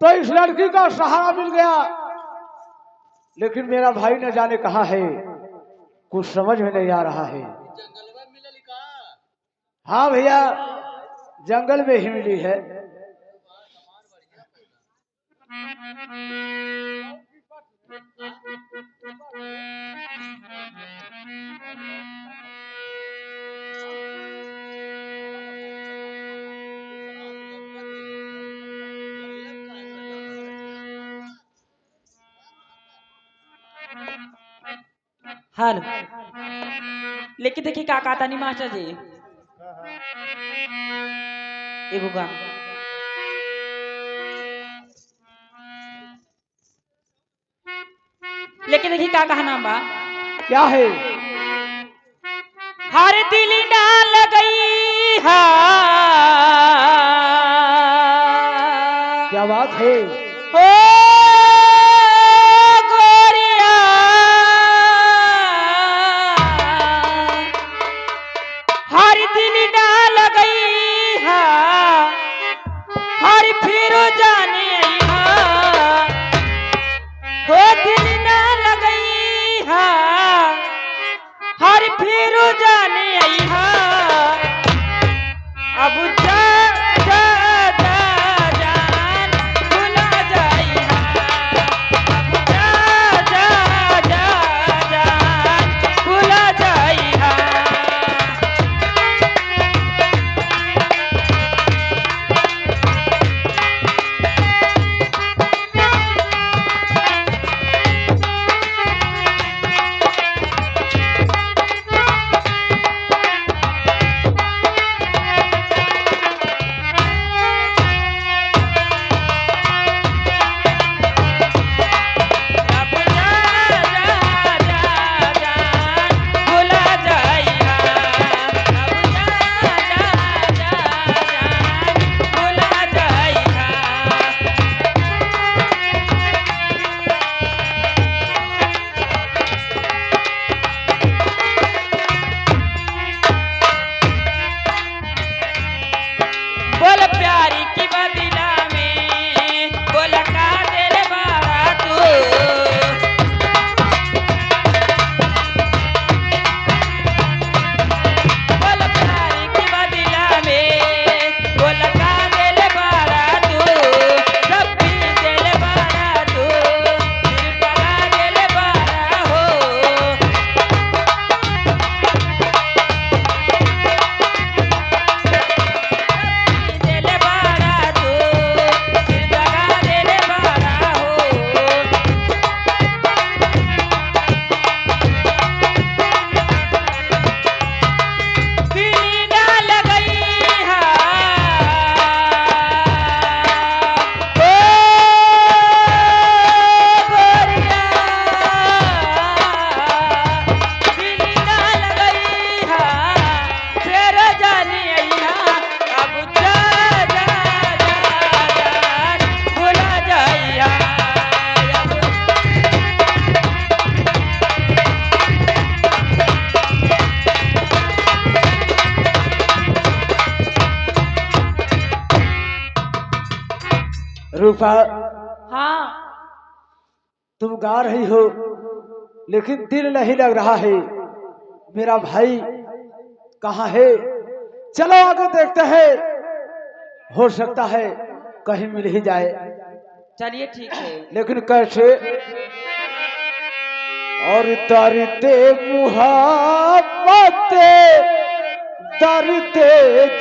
तो इस लड़की का सहारा मिल गया। लेकिन मेरा भाई न जाने कहाँ है, कुछ समझ में नहीं आ रहा है। हाँ भैया, जंगल में ही मिली है। हेलो, लेके देखिए का कहता नहीं मास्टर जी। एगो गाँव लेके देखिए का कहा नाम बा। क्या है? हर दिल डाल गई है। क्या बात है? ओ गोरिया, हर दिल डाल गई है, हर फिर जाने है। ओ दिल डाल गई है, हर फिर जाने है। अब जा जा जा जान भुला जाई है। अब जा जा जा जान भुला जाई है। अब जा जा जा जान भुला जाई है। अब जा जा जा जान भुला जाई है। बोल प्यारी की बदला में बोल का दिल बारा तू। बोल प्यारी की बदला में बोल का दिल बारा तू। सब भी दिल बारा तू, दिल बड़ा दिल बारा हो। दिल बारा तू, दिल दगा दिल बारा हो। दिल डाल गई है। ओ गोरिया, दिल डाल गई है, फिर जाने है। अब जा जा जा जान भुला जाई है। अब रूपा, हाँ, तुम गा रही हो लेकिन दिल नहीं लग रहा है। मेरा भाई कहाँ है? चलो आगे देखते हैं, हो सकता है कहीं मिल ही जाए। चलिए ठीक है। लेकिन कैसे? और दर्दे मुहब्बत, दर्दे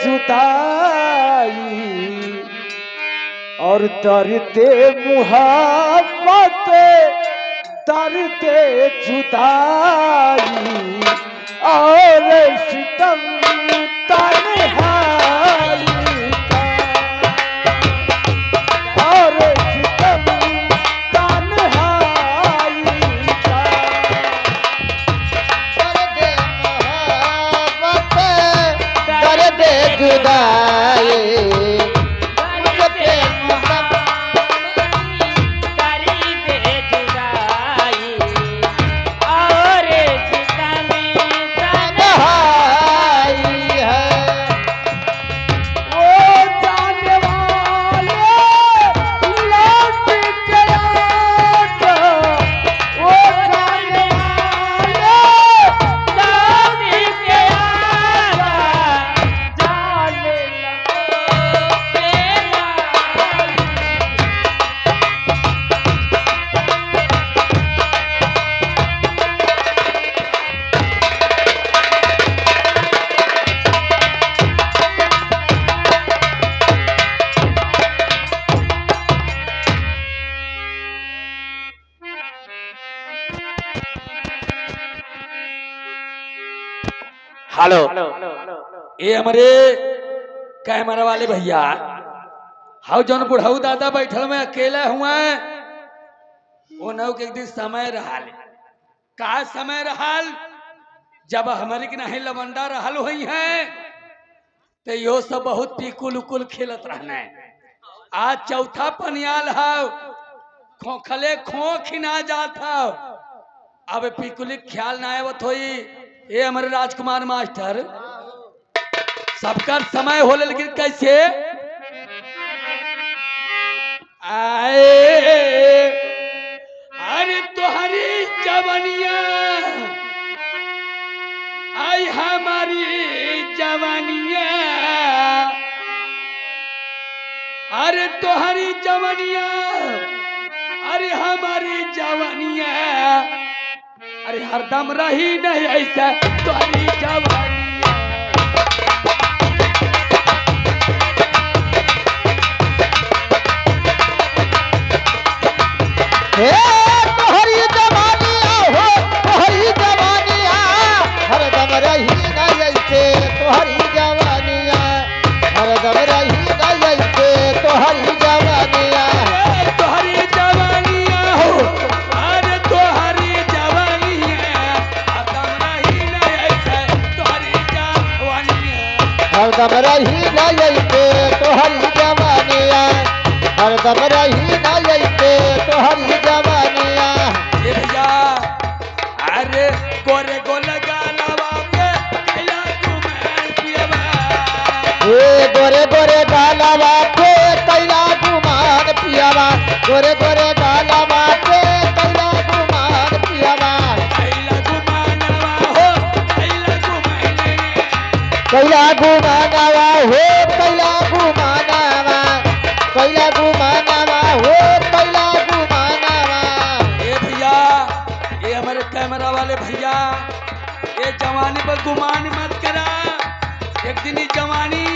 जुदाई, और दर्दे मुहब्बत, दर्दे जुदाई, और सितम तन्हाई का, और सितम तन्हाई का। दर्द जुदाई और हेलो, ये हमारे कैमरा वाले भैया, हाउ जौन बुढ़ऊ दादा बैठल में अकेले हुआ वो नौ के एक दिन समय रहल। का समय रहल? जब हमारे के नहीं लवंडा रहल हुई है तो यो सब बहुत पिकुल उकुल खेलत रहना है। आज चौथा पनियाल है, खोखले खोख ना जात है। अब पिकुली ख्याल ना आवत होई। ये हमारे राजकुमार मास्टर सबका समय होले, लेकिन कैसे आए? अरे तुहरी जवानिया आई हमारी जवानिया, अरे तुहरी जवानिया, अरे हमारी जवानिया, अरे हरदम रही नहीं ऐसा तुहरी जवानिया। हे तोहरी जवानिया हो, तोहरी जवानिया हरदम रही न जैसे तोहरी जवानिया, हरदम रही न जैसे तोहरी जवानिया। तोहरी जवानिया हो, अरे तोहरी जवानिया, हरदम रही न ऐसे तोहरी जवानिया, हरदम रही न जैसे तोहरी जवानिया, हरदम रही न जैसे तोहरी जवानिया। ये भैया अरे गोरे गोले गालवा पे कैला घुमान पियवा, ए गोरे गोरे गालवा पे कैला गुमान पियावा, गोरे गोरे गालवा पे कैला गुमान पियावा। कैला घुमानवा हो, कैला घुमाने, कैला गुमानवा हो, कैला गुमानवा, कैला गुमानवा हो, कैला गुमानवा। ये भैया, ये हमारे कैमरा वाले भैया, ये जवानी पर गुमान मत करा। एक दिन ही जवानी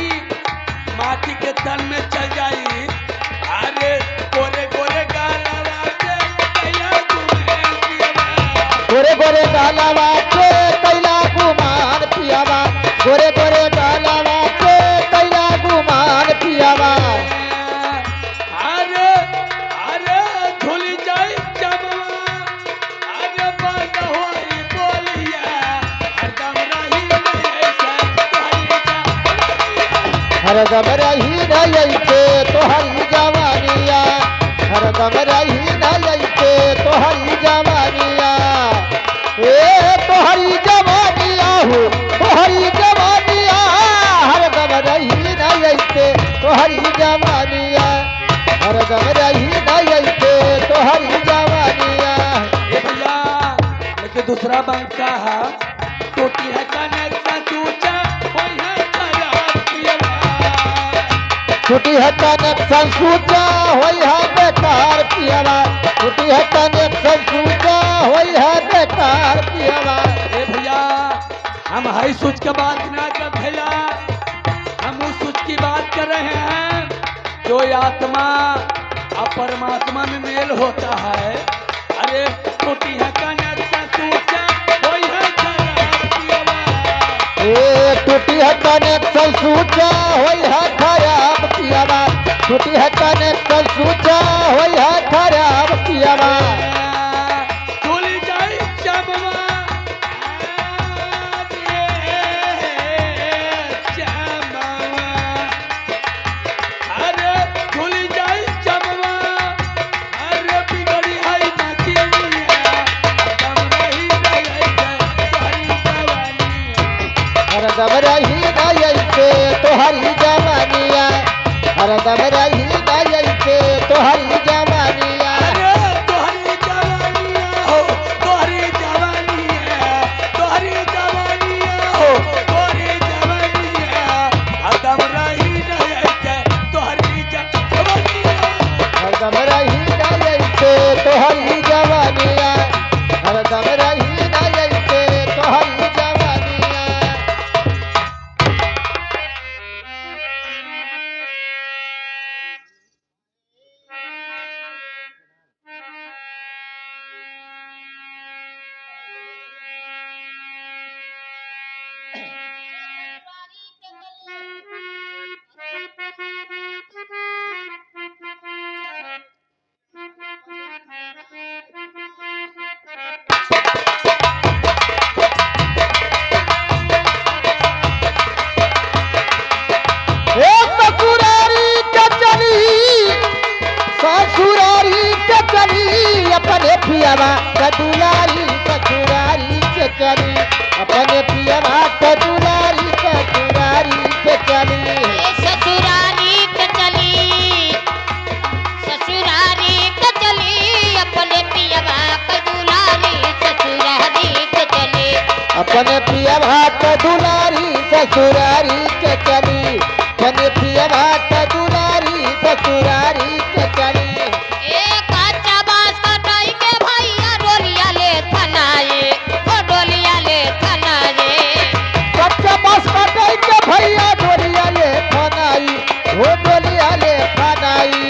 माटी के तन में चल जाई। अरे गोरे गोरे गालवा पे कैला घुमान पियवा, गोरे गोरे गालवा पे कैला गुमान पियावा, गोरे गोरे गालवा पे कैला गुमान पियावा। अरे अरे धुल जाई जमवा, अरे बंद होई बोलिया, हरदम रही ऐसा तोहरी जवानिया। हरदम रही न जैसे तोहरी जवानिया, हरदम रही न जैसे तोहरी जवानिया। ए तोहरी जवानिया हो, तोहरी जवानिया हरदम रही न जैसे तोहरी जवानिया, हरदम रही न जैसे तोहरी जवानिया। ये भैया लेकिन दूसरा बंका है, टूटी है कनेक्शन चूचा होई है खराब पियवा, छुट्टी है कनेक्शन सूचा होई है बेकार पियावा, छुट्टी है कनेक्शन सूचा होई है बेकार पियावा। ए भैया हम हाई सूच के बात ना कर भैया, हम उस सूच की बात कर रहे हैं जो आत्मा और परमात्मा में मेल होता है। अरे टूटी है कनेक्शन सूचा होई है खराब पियवा, ए टूटी है कनेक्शन सूचा होई है खराब पियावा, टूटी है कनेक्शन सूचा होई है खराब पियावा। धुल जाई जमवा, अरे धुल जाई जमवा, अरे बिगड़ी है नचनिया, हरदम रही तोहरी जवानिया। हरदम रही न जैसे तोहरी जवानिया, हरदम रही न जैसे तोहरी जवानिया। अरे तोहरी जवानिया हो, तोहरी जवानिया, तोहरी जवानिया हो, तोहरी जवानिया, हरदम रही ऐसे तोहरी जवानिया। हरदम रही न जैसे तोहरी जवानिया, हरदम रही न जैसे तोहरी जवानिया। अपने पियवा का दुलारी ससुरारी के चली अपने पियवा का दुलारी ससुरारी के चली ए ससुरारी के चली ससुरारी के चली अपने पियवा का दुलारी ससुरारी के चली अपने पियवा का दुलारी ससुरारी के चली अपने पियवा का दुलारी ससुरारी के चली ए कच्चा बांस कटाई के भैया डोलिया ले थनाए ओ डोलिया ले थनाए कच्चा बांस काटे के भैया डोलिया ले फनाई हो डोलिया ले फनाई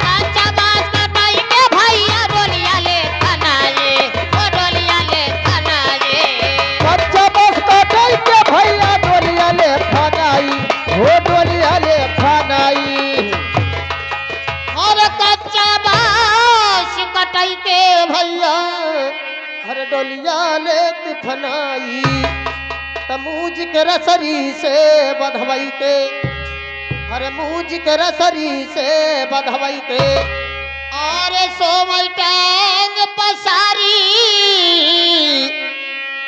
कच्चा बांस कटाई के भैया डोलिया ले थनाए ओ डोलिया ले थनाए कच्चा बांस काटे के भैया डोलिया ले फनाई हो डोलिया ले फनाई और कच्चा बांस कटाई के भैया हर डोलिया ले फनाई तमूज के रसरी से बधवई के हर मूज के रसरी से बधवई के और सोमई टांग पसारी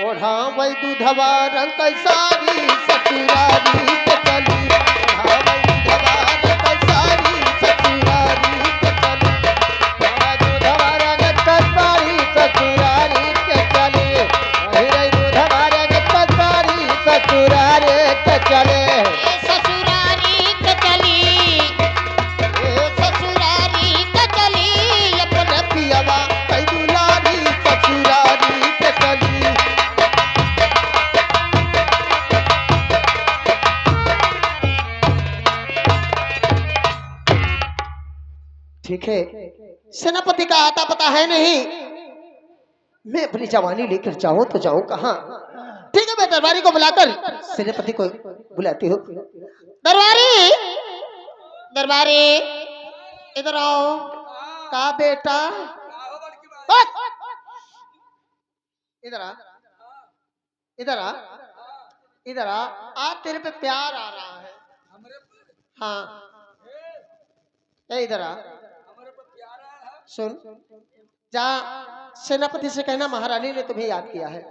ओढ़ा वही दूधवा रंग कैसारी ससुरारी के चली ओढ़ा वही दूधवा रंग कैसारी ससुरारी के चली ओढ़ा दूधवा रंग कैसारी ससुरारी के चली वही रही दूधवा रंग कैसारी ससुरारी के चले ए ससुरारी के चली ए ससुरारी के चली अपने पियवा कई दुलारी ससुरारी के चली ठीक है सेनापति का आता पता है नहीं मैं अपनी जवानी लेकर जाऊं तो जाऊं कहाँ ठीक है मैं दरबारी को बुलाकर सेनापति को बुलाती हूँ दरबारी दरबारी इधर आओ का बेटा इधर आ इधर आ इधर आ तेरे पे प्यार आ रहा है हाँ ए इधर आ सुन जा सेनापति से कहना महारानी ने तुम्हें याद किया है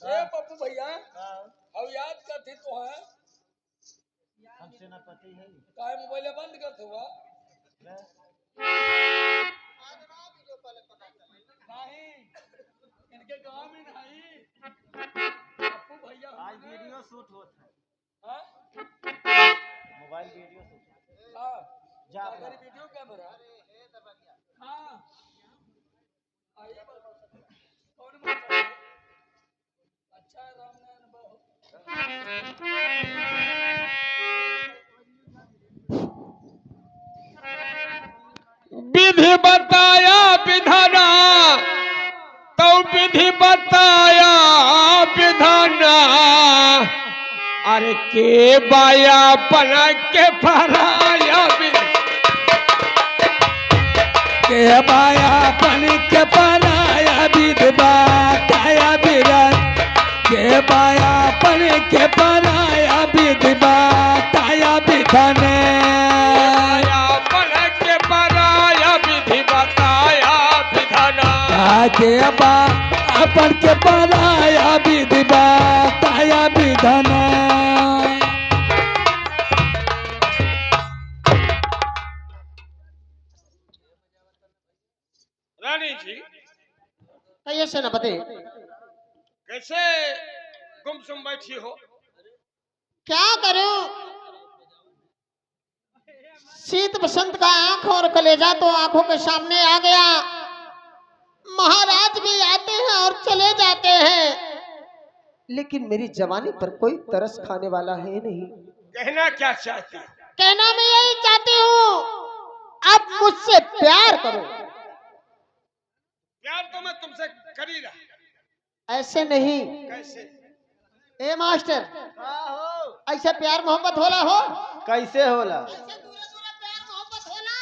पप्पू भैया अब याद करते तो है हम सेनापति हैं काय मोबाइल बंद करते हुआ नहीं इनके गांव में नहीं पप्पू भैया आज वीडियो शूट होता है हाँ मोबाइल वीडियो शूट हाँ जा मेरी वीडियो कैमरा हाँ आइए कौन बोल रहा है अच्छा है राम नारायण बहुत विधि बताया विधाना तो विधि बताया विधाना अरे के बाया पना के फराया के बाया पन के पराया विधवा काया विरत के बाया पन के पराया विधवा काया विधने के पराया विधि बताया विधाना के बा अपन के पराया विधि बताया विधाना रानी जी कहिए सेनापति कैसे गुमसुम बैठी हो क्या करूं शीत बसंत का आंख और कलेजा तो आंखों के सामने आ गया महाराज भी आते हैं और चले जाते हैं लेकिन मेरी जवानी पर कोई तरस खाने वाला है नहीं कहना क्या चाहती है कहना मैं यही चाहती हूँ अब मुझसे प्यार करो प्यार तो मैं तुमसे कर ही रहा ऐसे नहीं कैसे ए मास्टर ऐसे प्यार मोहब्बत होला हो कैसे होला प्यार मोहब्बत होला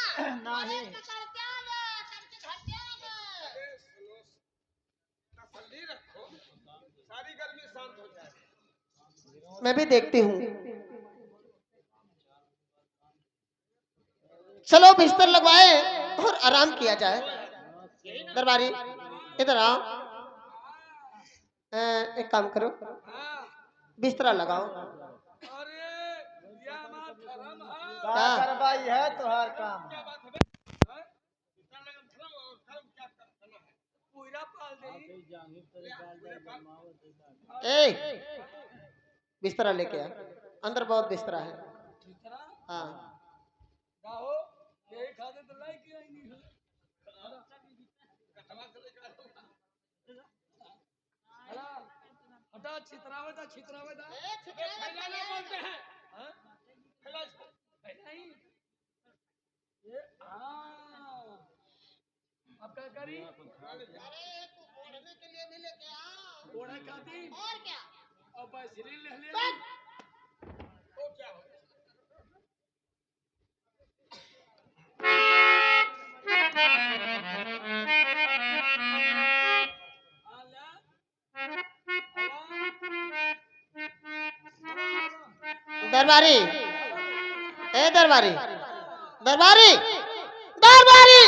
नहीं तसल्ली रखो सारी गर्मी शांत हो जाए मैं भी देखती हूँ चलो बिस्तर लगवाए और आराम किया जाए दरबारी इधर आओ। एक काम करो, बिस्तरा लगाओ। क्या करवाई है तुहार काम? ए बिस्तरा लेके आ, अंदर बहुत बिस्तरा है। हाँ और क्या? दरबारी, ए दरबारी, दरबारी, दरबारी।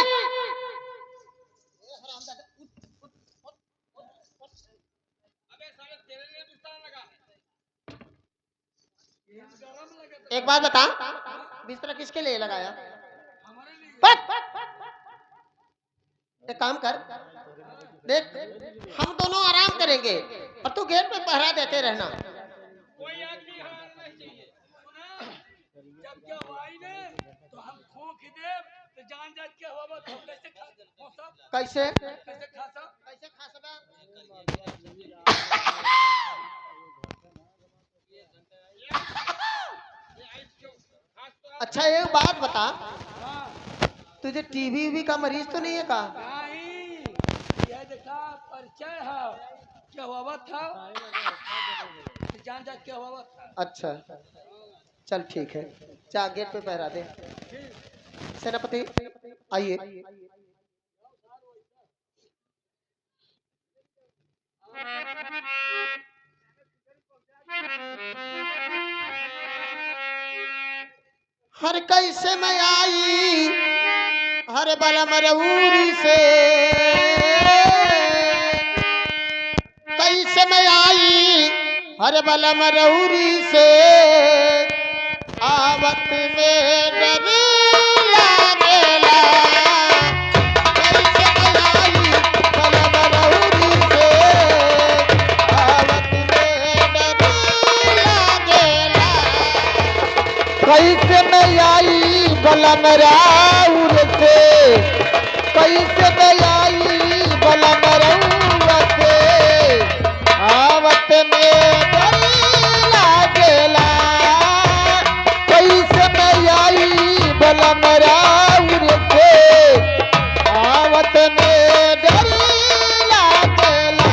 एक बात बता, बिस्तरा किसके लिए लगाया? पट! एक काम कर, देख हम दोनों आराम करेंगे और तू गेट पे पहरा देते रहना। कोई आदमी हार नहीं चाहिए। जब क्या भाई ने तो हम खोख दे तो जान जात क्या हुआ तो कैसे खा सब कैसे कैसे खा सब कैसे खा सकता? अच्छा एक बात बता, तुझे टीवी वी का मरीज तो नहीं है का? नहीं यह देखा परिचय है क्या हुआ था जान जात क्या हुआ था। अच्छा चल ठीक है, जा गेट पे पहरा दे। सेनापति आइए। हर कैसे मैं आई हर बल मरऊरी से, कैसे मैं आई हर बल मरऊरी से, आवत में डर लागेला। कैसे मैं आई बल मरऊरी से, आवत में डर लागेला। कैसे मैं आई बलम राउर से, कैसे मैं आई बलम राउर से, आवत में डर लागेला। कैसे मैं आई बलम राउर से, आवत में डर लागेला।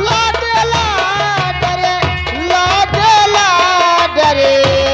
लागेला डरे, लागेला डरे।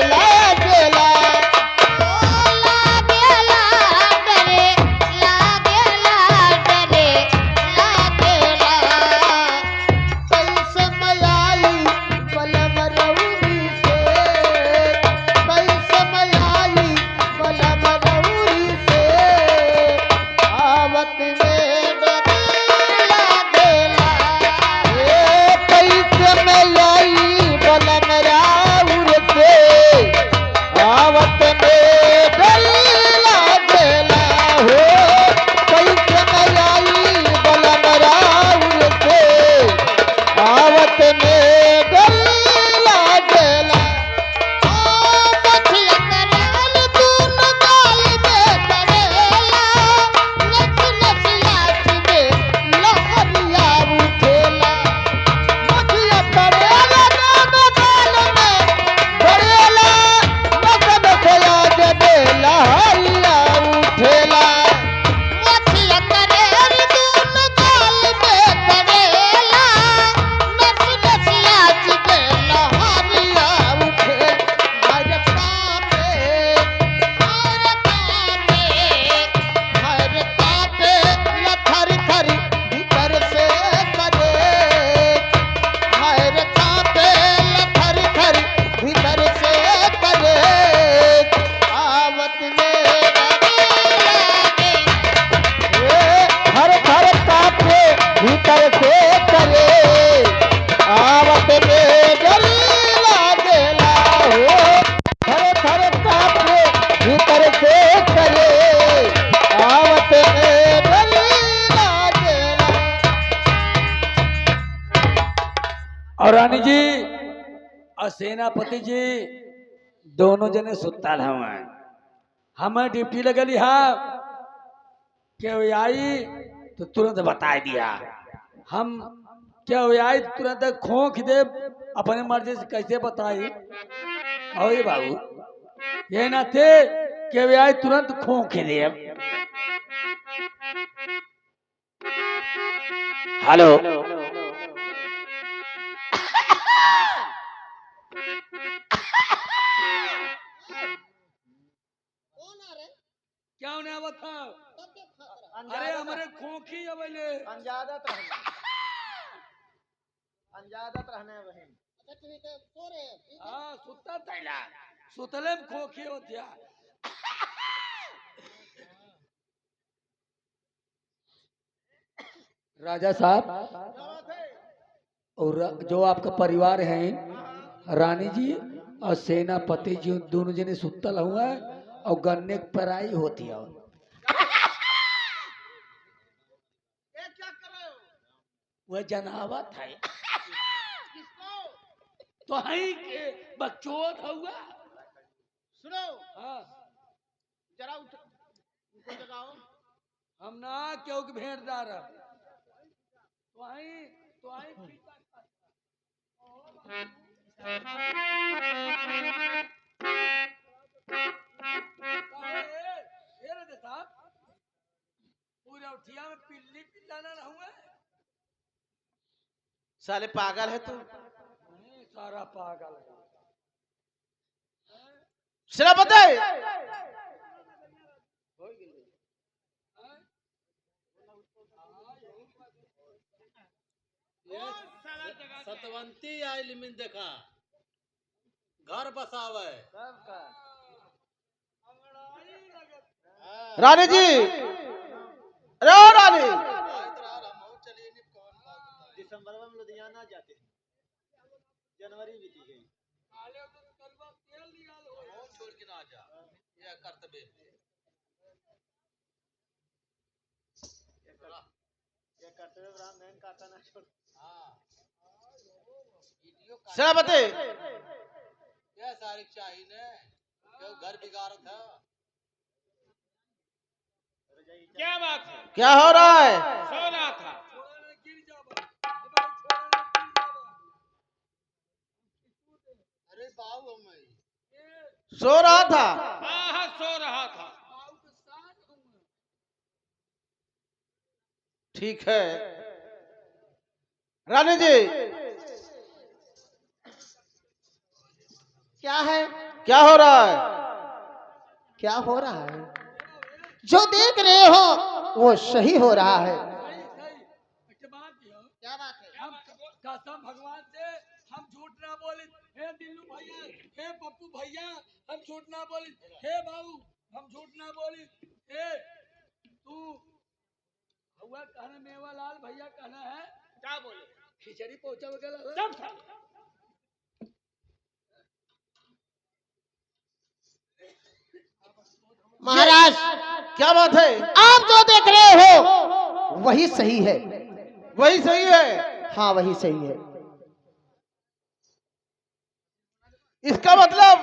और रानी जी और सेनापति जी दोनों जने सुतल हमें हमें ड्यूटी लगली है क्या आई तो तुरंत बता दिया हम क्या आई तुरंत खोख दे अपने मर्जी से कैसे बताई और ये बाबू ये ना थे क्या आई तुरंत खोख दे हेलो कौन आ रहे? क्या उन्हें आवत था कब के खतरा? अरे हमारे खोखी अबले अंजादत रहने बहन। अच्छा ठीक है, सो रहे हैं, ठीक है। हाँ सुता तैला सुतले में खोखी होतिया राजा साहब और जो आपका परिवार है रानी जी और सेनापति जी दोनों जने सुतल हुआ है और गन्ने की पराई होती है वह जनावत है तो है के बच्चों हुआ सुनो, हाँ जरा उनको जगाओ। हम ना क्योंकि भेंटदार है तो आई पूरा उठिया में पिल्ली पिल्लाना ना हुआ साले पागल है तू। सारा पागल है सेनापति सतवंती आई लिमिन देखा घर बसावे रानी जी, अरे ओ रानी, दिसंबर में लुधियाना जाते हैं, जनवरी बीती गई। छोड़ के ना जा यह कर्तव्य ये कर्तव्य ब्राह्मण काटा ना छोड़। सेनापति क्या सारी चाहिए ने क्यों घर बिगाड़ था क्या बात है? क्या हो रहा है? सो रहा था। अरे बाबू मैं सो रहा था। हाँ हाँ सो रहा था। ठीक है रानी जी, क्या है? क्या हो रहा है? क्या हो रहा है? जो देख रहे हो वो सही हो रहा है। क्या बात है? हम कसम भगवान से हम झूठ ना बोले हे दिल्लू भैया हे पप्पू भैया हम झूठ ना बोले हे बाबू हम झूठ ना बोले हे तू हुआ कहना मेवालाल भैया कहना है क्या बोले? खिचड़ी पहुंचा वगैरह चुप था। महाराज, क्या बात है? आप जो देख रहे हो वही सही है। वही सही है। हाँ वही सही है। इसका मतलब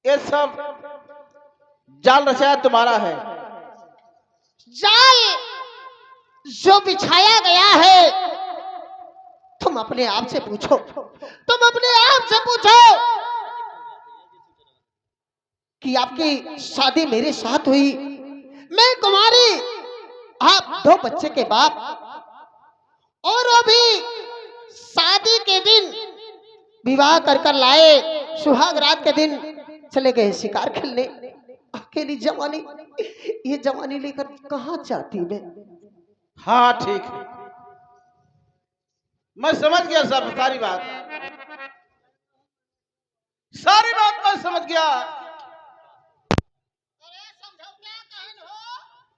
ये सब जाल रचाया तुम्हारा है। जाल जो बिछाया गया है तुम अपने आप से पूछो, तुम अपने आप से पूछो कि आपकी शादी मेरे साथ हुई, मैं कुमारी, आप 2 बच्चे के बाप, और अभी शादी के दिन विवाह कर लाए, सुहाग रात के दिन चले गए शिकार खेलने। अकेली जवानी, ये जवानी लेकर कहाँ जाती मैं? हाँ ठीक है, मैं समझ गया सब सारी बात मैं समझ गया।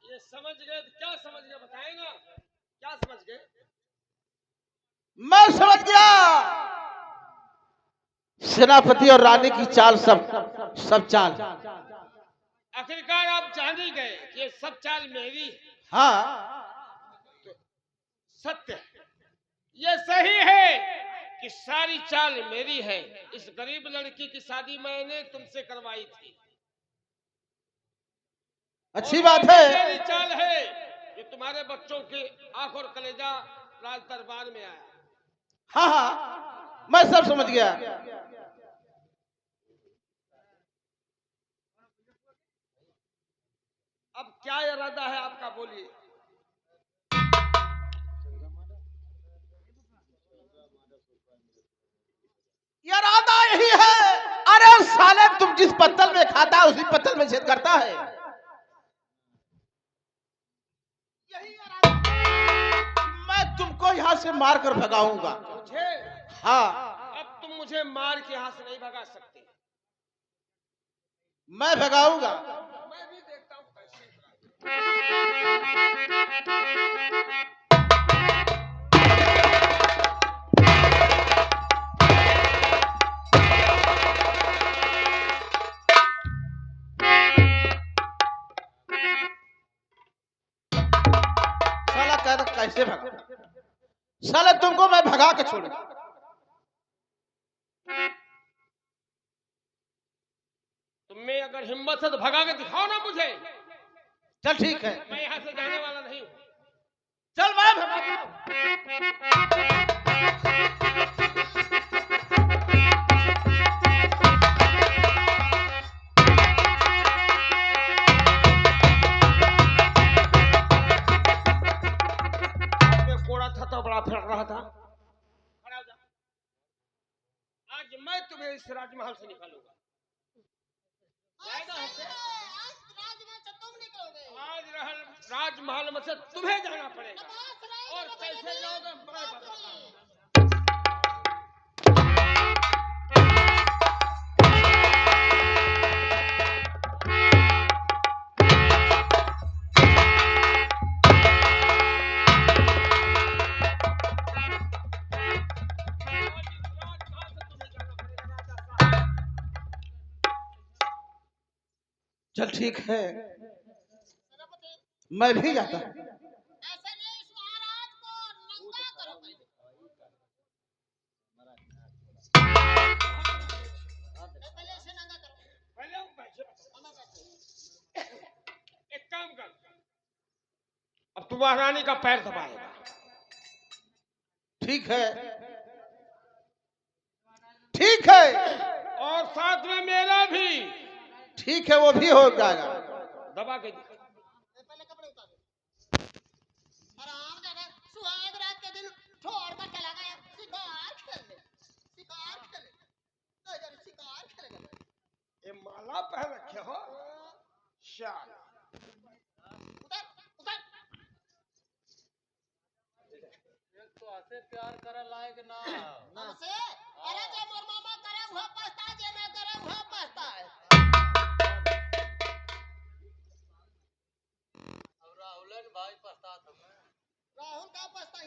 ये समझ गए तो क्या समझ गए बताएगा? क्या समझ गए? मैं समझ गया सेनापति और रानी की चाल, सब चाल। आखिरकार आप जान ही गए कि ये सब चाल मेरी है। हाँ सत्य है। ये सही है कि सारी चाल मेरी है। इस गरीब लड़की की शादी मैंने तुमसे करवाई थी। अच्छी और बात ये है। मेरी चाल है कि तुम्हारे बच्चों के आंख और कलेजा राज दरबार में आया। हाँ हाँ, मैं सब समझ गया। अब क्या इरादा है आपका, बोलिए। इरादा यही है। अरे साले, तुम जिस पत्तल में खाता है उसी पत्तल में छेद करता है। यही इरादा। मैं तुमको यहाँ से मार कर भगाऊंगा। मुझे? हाँ, अब तुम मुझे मार के यहाँ से नहीं भगा सकते। मैं भगाऊंगा। मैं भी देखता हूँ कैसे। साला कह रहा कैसे भगा। साला तुमको मैं भगा के छोड़ूंगा। तुम्हें अगर हिम्मत है तो भगा के दिखाओ ना मुझे। चल ठीक है, मैं यहाँ से जाने वाला नहीं हूँ। चल मैं भगाता हूँ। मैं कोड़ा था तो बड़ा फड़क रहा था। खड़ा हो जा। आज मैं तुम्हें इस राजमहल से निकालूंगा। जाएगा हमसे? आज राजमहल में से तुम्हें जाना पड़ेगा। और कैसे जाओगे मैं बताता हूँ। चल ठीक है, मैं भी जाता हूँ। पहले वो पैसे बता। एक काम कर, अब तू महारानी का पैर दबाएगा। ठीक है, ठीक है, और साथ में मेरा भी ठीक है, वो भी हो जाएगा। दबा के दिखा। पहले कपड़े उतार दे। आराम से रह। सुहाग रात के दिन छोड़ कर चला गया शिकार खेलने। शिकार खेलने। तो जब शिकार खेलेगा ये माला पहन रखे हो शाला। उतार उतार। तो ऐसे प्यार करे लायक ना। हमसे अरे जो मोर मामा करे हुआ पछता है, जे मैं करे हुआ पछता है। राहुलन भाई पछता था। राहुल का पछता है।